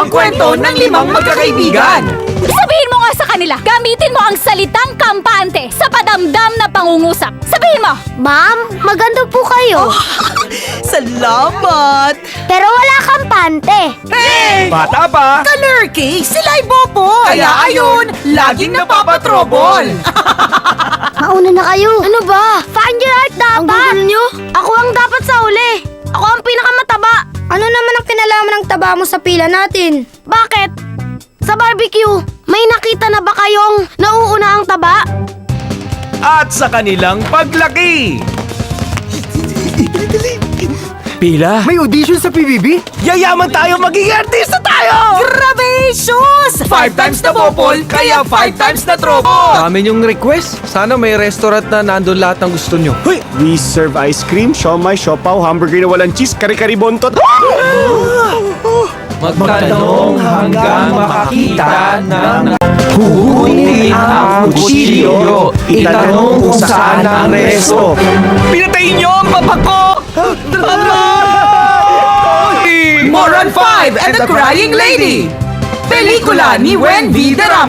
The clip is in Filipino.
ang kwento ng 5 magkakaibigan. Sabihin mo nga sa kanila, gamitin mo ang salitang kampante sa padamdam na pangungusap. Sabihin mo! Ma'am, maganda po kayo. Salamat! Pero wala kampante. Hey! Bata pa! Ka-lurky, sila'y bopo! Kaya ayun, laging napapatrobol! Mauna na kayo. Ano ba? Find your heart dapat. Ang gugulo nyo? Ako ang dapat sa uli. Ako ang pinakamataba. Ano naman ang kinalaman ng taba mo sa pila natin? Bakit? Sa barbecue, may nakita na ba kayong nauuna ang taba? At sa kanilang paglaki! Pila? May audition sa PBB? Yayaman tayo, magiging artista tayo! Grabacious! 5 times na bopol, kaya 5 times na trobo! Dami yung request. Sana may restaurant na nandun lahat ng gusto nyo. Hoy! We serve ice cream, siomay, siopaw, hamburger na walang cheese, kari-kari bontot. Magtanong hanggang makakita ng huhugutin ang kutsilyo. Itanong kung saan ang resto. Pinatayin niyo ang papa ko! Moron 5 and the Crying Lady! Pelikula ni Wendy Derama.